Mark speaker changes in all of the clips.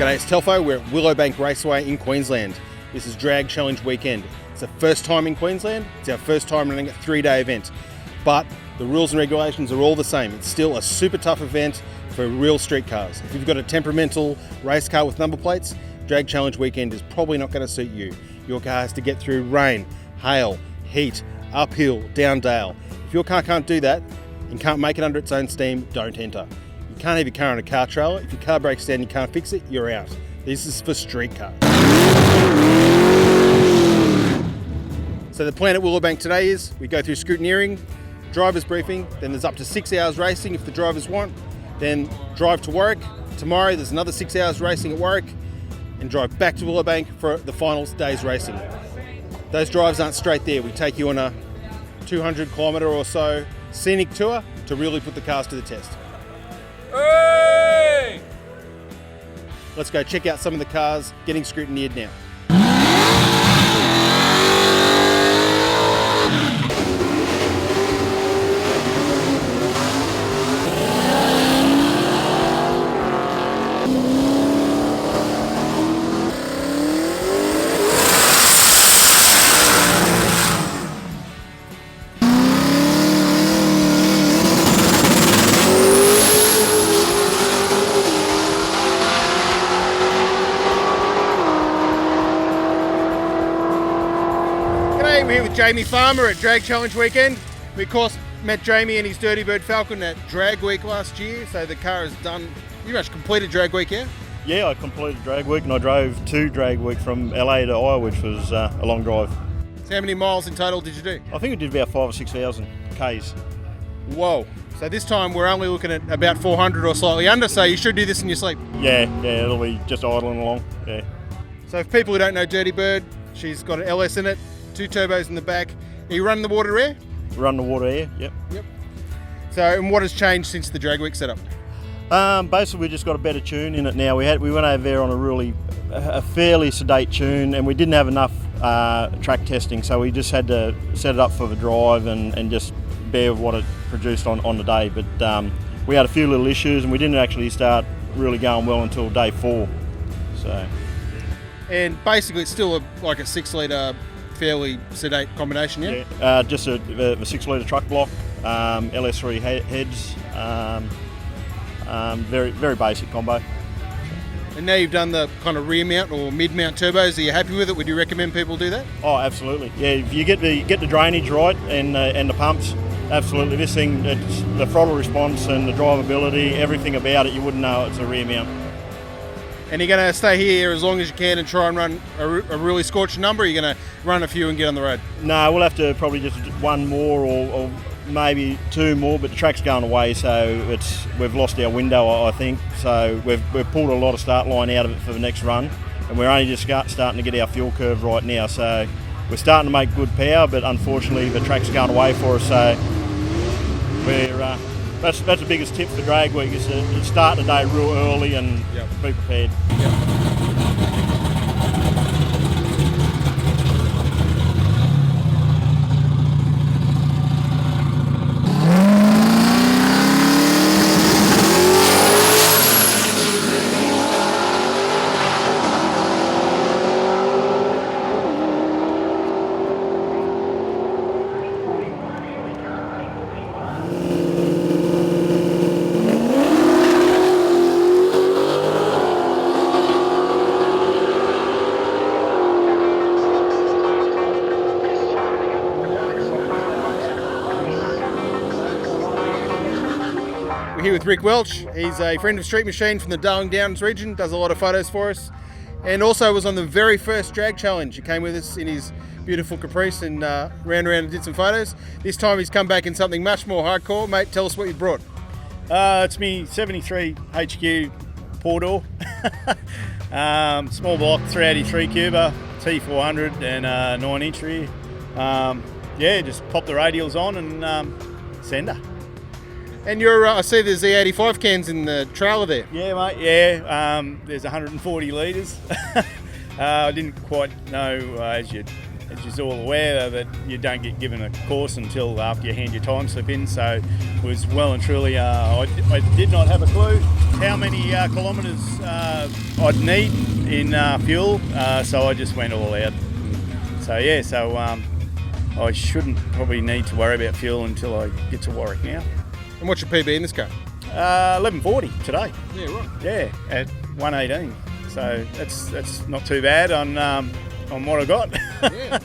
Speaker 1: G'day, it's Telfo. We're at Willowbank Raceway in Queensland. This is Drag Challenge weekend. It's the first time in Queensland. It's our first time running a 3-day event. But the rules and regulations are all the same. It's still a super tough event for real street cars. If you've got a temperamental race car with number plates, Drag Challenge weekend is probably not going to suit you. Your car has to get through rain, hail, heat, uphill, down dale. If your car can't do that and can't make it under its own steam, don't enter. You can't have your car on a car trailer. If your car breaks down and you can't fix it, you're out. This is for street cars. So the plan at Willowbank today is we go through scrutineering, driver's briefing, then there's up to 6 hours racing if the drivers want, then drive to Warwick. Tomorrow there's another 6 hours racing at Warwick and drive back to Willowbank for the final day's racing. Those drives aren't straight there. We take you on a 200 kilometre or so scenic tour to really put the cars to the test.
Speaker 2: Hey!
Speaker 1: Let's go check out some of the cars getting scrutineered now. We're here with Jamie Farmer at Drag Challenge weekend. We of course met Jamie and his Dirty Bird Falcon at Drag Week last year, so the car is done. You much completed Drag Week here?
Speaker 3: Yeah, I completed Drag Week and I drove to Drag Week from LA to Iowa, which was a long drive.
Speaker 1: So how many miles in total did you do?
Speaker 3: I think it did about 5,000 or 6,000 Ks.
Speaker 1: Whoa. So this time we're only looking at about 400 or slightly under, so you should do this in your sleep.
Speaker 3: Yeah, it'll be just idling along, yeah.
Speaker 1: So for people who don't know Dirty Bird, she's got an LS in it, 2 turbos in the back. Are you running the water air?
Speaker 3: Run the water air, yep.
Speaker 1: So, and what has changed since the Drag Week setup?
Speaker 3: Basically, we just got a better tune in it now. We went over there on a fairly sedate tune, and we didn't have enough track testing, so we just had to set it up for the drive and just bear with what it produced on the day. But we had a few little issues, and we didn't actually start really going well until day 4. So,
Speaker 1: and basically, it's still like a 6-litre. Fairly sedate combination, yeah?
Speaker 3: Yeah, just a 6-litre truck block, LS3 heads, very basic combo.
Speaker 1: And now you've done the kind of rear mount or mid mount turbos. Are you happy with it? Would you recommend people do that?
Speaker 3: Oh, absolutely. Yeah, if you get the drainage right and the pumps, absolutely. This thing, it's the throttle response and the drivability, everything about it, you wouldn't know it's a rear mount.
Speaker 1: And you're going to stay here as long as you can and try and run a really scorching number, or you're going to run a few and get on the road?
Speaker 3: No, we'll have to probably just one more or maybe 2 more, but the track's going away, so we've lost our window, I think. So we've pulled a lot of start line out of it for the next run, and we're only just starting to get our fuel curve right now. So we're starting to make good power, but unfortunately the track's going away for us. So that's the biggest tip for Drag Week, is to start the day real early and be prepared.
Speaker 1: We're here with Rick Welch. He's a friend of Street Machine from the Darling Downs region, does a lot of photos for us, and also was on the very first Drag Challenge. He came with us in his beautiful Caprice and ran around and did some photos. This time he's come back in something much more hardcore. Mate, tell us what you brought.
Speaker 4: It's me 73 HQ 4-door, small block 383 cuber, T400 and 9-inch rear. Yeah, just pop the radials on and sender.
Speaker 1: And I see there's the 85 cans in the trailer there.
Speaker 4: Yeah, mate, yeah. There's 140 litres. I didn't quite know, as you as you're all aware, that you don't get given a course until after you hand your time slip in. So it was well and truly, I did not have a clue how many kilometres I'd need in fuel, so I just went all out. So yeah, I shouldn't probably need to worry about fuel until I get to Warwick now.
Speaker 1: And what's your PB in this car?
Speaker 4: 11:40 today.
Speaker 1: Yeah, right.
Speaker 4: Yeah, at 1:18. So that's not too bad on what I got.
Speaker 1: Yeah.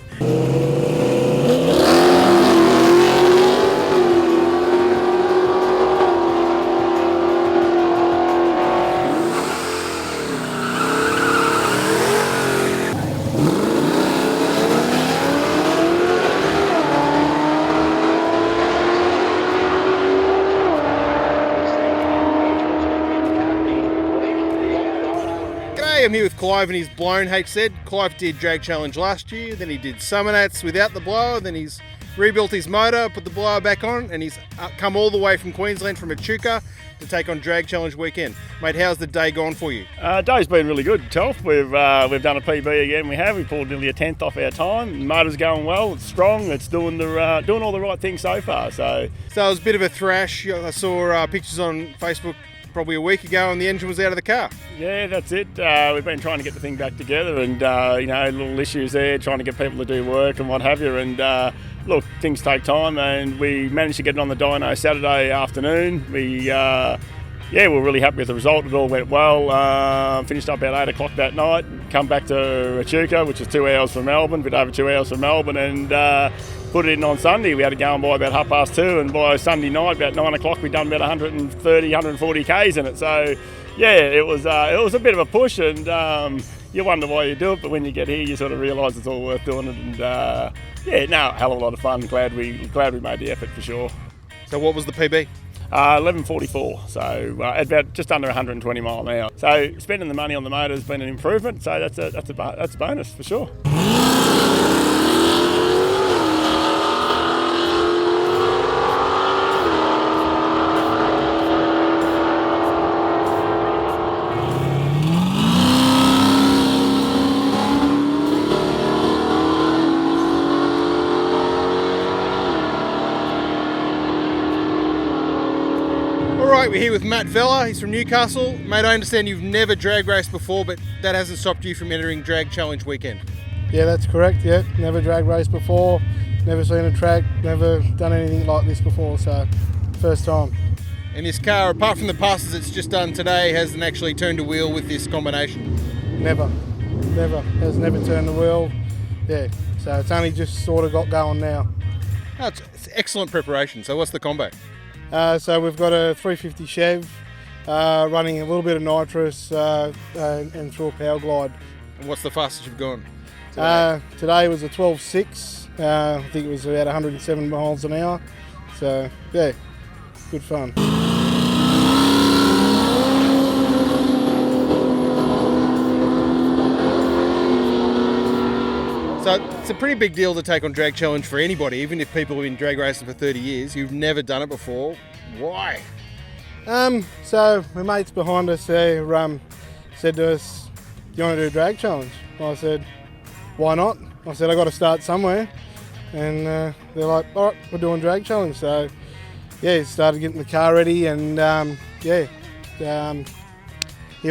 Speaker 1: I'm here with Clive and his blown HZ. Clive did Drag Challenge last year, then he did Summernats without the blower, then he's rebuilt his motor, put the blower back on, and he's come all the way from Queensland, from Echuca, to take on Drag Challenge weekend. Mate, how's the day gone for you?
Speaker 2: Day's been really good, Telf. We've done a PB again. We pulled nearly a tenth off our time. The motor's going well. It's strong. It's doing all the right things so far. So
Speaker 1: it was a bit of a thrash. I saw pictures on Facebook probably a week ago, and the engine was out of the car.
Speaker 2: Yeah, that's it. We've been trying to get the thing back together, and little issues there, trying to get people to do work and what have you. And look, things take time, and we managed to get it on the dyno Saturday afternoon. We're really happy with the result. It all went well. Finished up about 8 o'clock that night. Come back to Echuca, which is 2 hours from Melbourne, a bit over 2 hours from Melbourne, and put it in on Sunday. We had to go on by about 2:30, and by Sunday night, about 9 o'clock, we'd done about 130, 140 Ks in it. So, yeah, it was a bit of a push, and you wonder why you do it, but when you get here, you sort of realise it's all worth doing it. And a hell of a lot of fun. Glad we made the effort for sure.
Speaker 1: So, what was the PB?
Speaker 2: 11:44, so about just under 120 mile an hour. So spending the money on the motor has been an improvement. So that's a bonus for sure.
Speaker 1: We're here with Matt Vella. He's from Newcastle. Mate, I understand you've never drag raced before, but that hasn't stopped you from entering Drag Challenge weekend.
Speaker 5: Yeah, that's correct. Yeah, never drag raced before, never seen a track, never done anything like this before, so first time.
Speaker 1: And this car, apart from the passes it's just done today, hasn't actually turned a wheel with this combination?
Speaker 5: Never. Has never turned the wheel. Yeah, so it's only just sort of got going now.
Speaker 1: Oh, it's excellent preparation. So what's the combo?
Speaker 5: So we've got a 350 Chev, running a little bit of nitrous and through a power glide.
Speaker 1: And what's the fastest you've gone?
Speaker 5: Today was a 12.6. I think it was about 107 miles an hour. So yeah, good fun.
Speaker 1: So it's a pretty big deal to take on Drag Challenge for anybody, even if people have been drag racing for 30 years. You've never done it before. Why?
Speaker 5: So my mates behind us there said to us, "Do you want to do a Drag Challenge?" I said, "Why not?" I said, "I got to start somewhere," and they're like, "All right, we're doing Drag Challenge." So yeah, started getting the car ready, and here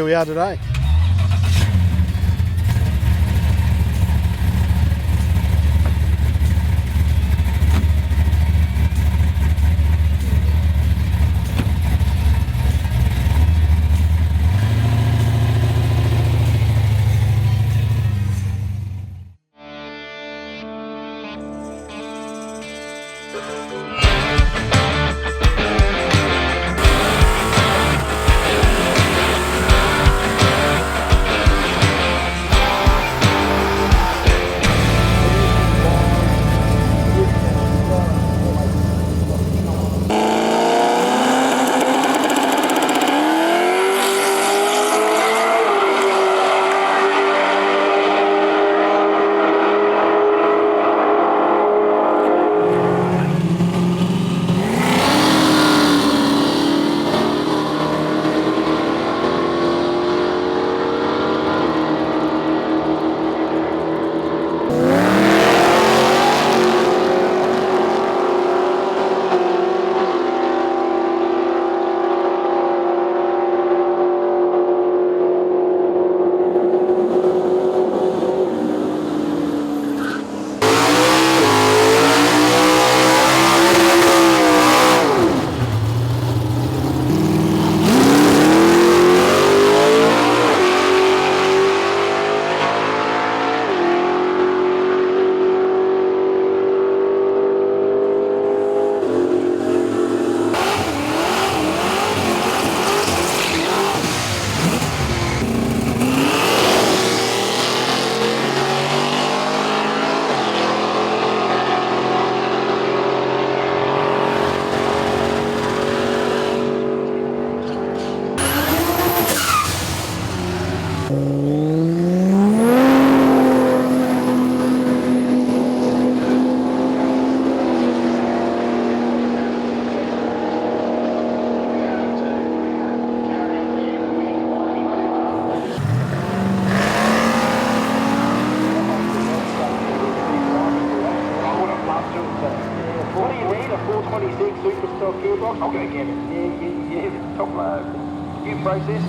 Speaker 5: we are today.
Speaker 6: 26 superstock gearbox. I'll go again. Yeah, top load. New process.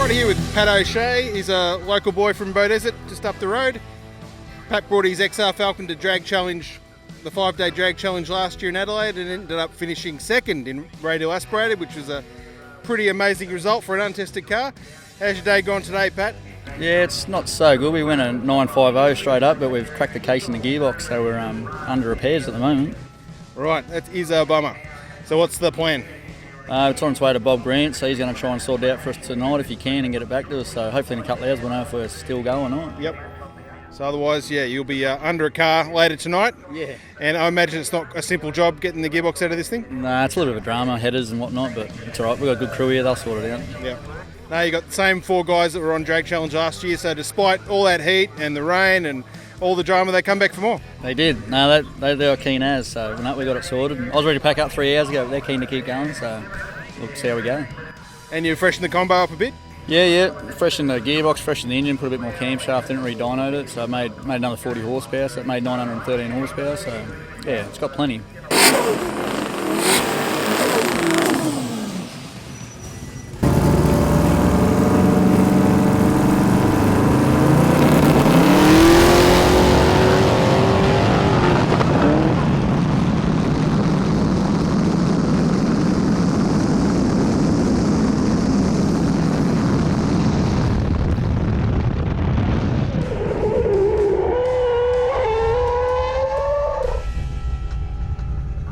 Speaker 1: Right here with Pat O'Shea. He's a local boy from Bow Desert, just up the road. Pat brought his XR Falcon to Drag Challenge, the 5-day Drag Challenge last year in Adelaide, and ended up finishing second in radial aspirated, which was a pretty amazing result for an untested car. How's your day gone today, Pat?
Speaker 7: Yeah, it's not so good. We went a 950 straight up, but we've cracked the case in the gearbox, so we're under repairs at the moment.
Speaker 1: Right, that is a bummer. So what's the plan?
Speaker 7: It's on its way to Bob Grant, so he's going to try and sort it out for us tonight if he can and get it back to us. So hopefully in a couple of hours we'll know if we're still going or not.
Speaker 1: Yep. So otherwise, yeah, you'll be under a car later tonight.
Speaker 7: Yeah.
Speaker 1: And I imagine it's not a simple job getting the gearbox out of this thing.
Speaker 7: Nah, it's a little bit of a drama, headers and whatnot, but it's all right. We've got a good crew here, they'll sort it out.
Speaker 1: Yeah. Now you got the same 4 guys that were on Drag Challenge last year, so despite all that heat and the rain and all the drama, they come back for more.
Speaker 7: They did. No, they are keen as, so no, we got it sorted. I was ready to pack up 3 hours ago, but they're keen to keep going, so we'll see how we go.
Speaker 1: And you freshen the combo up a bit?
Speaker 7: Yeah, freshened the gearbox, freshened the engine, put a bit more camshaft, didn't re-dynoed it, so I made another 40 horsepower, so it made 913 horsepower, so yeah, it's got plenty.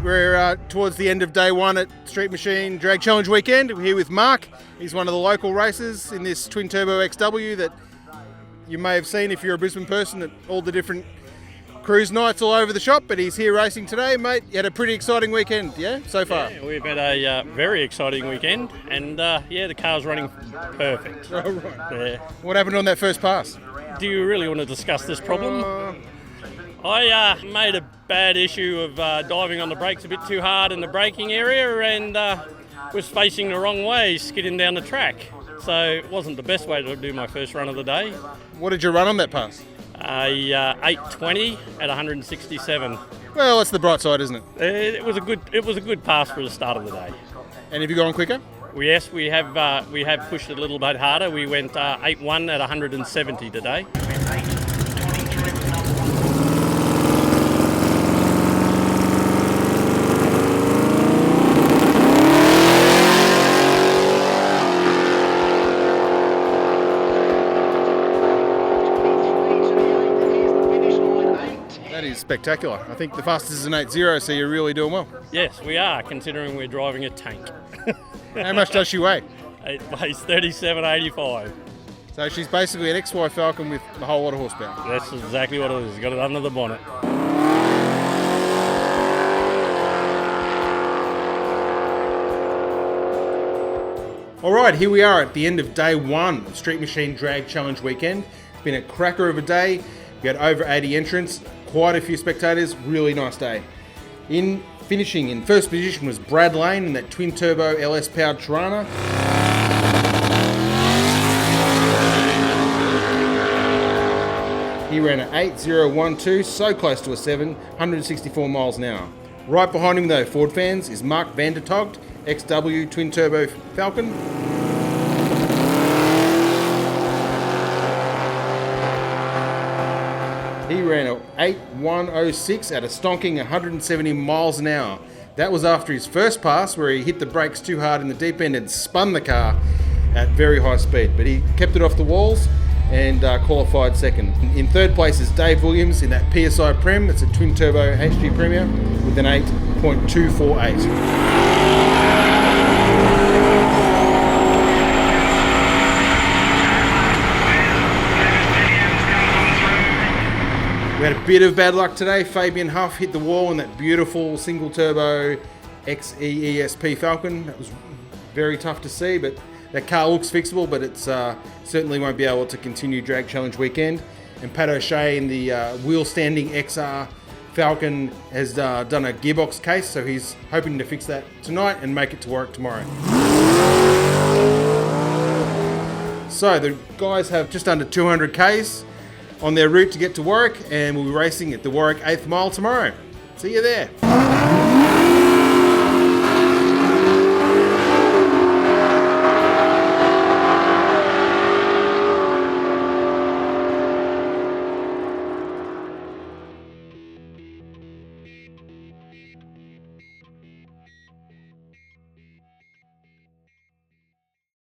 Speaker 1: We're towards the end of day 1 at Street Machine Drag Challenge weekend. We're here with Mark. He's one of the local racers in this twin turbo XW that you may have seen if you're a Brisbane person at all the different cruise nights all over the shop, but he's here racing today. Mate, you had a pretty exciting weekend, yeah, so far?
Speaker 8: Yeah, we've had a very exciting weekend, and yeah, the car's running perfect.
Speaker 1: Oh, right.
Speaker 8: Yeah.
Speaker 1: What happened on that first pass?
Speaker 8: Do you really want to discuss this problem? I made a bad issue of diving on the brakes a bit too hard in the braking area and was facing the wrong way, skidding down the track. So it wasn't the best way to do my first run of the day.
Speaker 1: What did you run on that pass?
Speaker 8: 820 at 167.
Speaker 1: Well, that's the bright side, isn't it?
Speaker 8: It was a good pass for the start of the day.
Speaker 1: And have you gone quicker?
Speaker 8: Yes, we have pushed it a little bit harder. We went 8.1 at 170 today.
Speaker 1: That is spectacular. I think the fastest is an 8.0, so you're really doing well.
Speaker 8: Yes, we are, considering we're driving a tank.
Speaker 1: How much does she weigh?
Speaker 8: It weighs 3785.
Speaker 1: So she's basically an XY Falcon with a whole lot of horsepower.
Speaker 8: That's exactly what it is. Got it under the bonnet.
Speaker 1: All right, here we are at the end of day 1 of Street Machine Drag Challenge weekend. It's been a cracker of a day. We had over 80 entrants, quite a few spectators, really nice day. In finishing in first position was Brad Lane in that twin turbo LS powered Tirana. He ran an 8.012, so close to a 7, 164 miles an hour. Right behind him though, Ford fans, is Mark van der Togt, XW twin turbo Falcon. He ran an 8.106 at a stonking 170 miles an hour. That was after his first pass where he hit the brakes too hard in the deep end and spun the car at very high speed. But he kept it off the walls and qualified second. In third place is Dave Williams in that PSI Prem. It's a twin turbo HG Premier with an 8.248. We had a bit of bad luck today. Fabian Huff hit the wall in that beautiful single turbo XEESP Falcon. That was very tough to see, but that car looks fixable, but it certainly won't be able to continue Drag Challenge weekend. And Pat O'Shea in the wheel standing XR Falcon has done a gearbox case, so he's hoping to fix that tonight and make it to work tomorrow. So the guys have just under 200 Ks on their route to get to Warwick, and we'll be racing at the Warwick 8th mile tomorrow. See you there.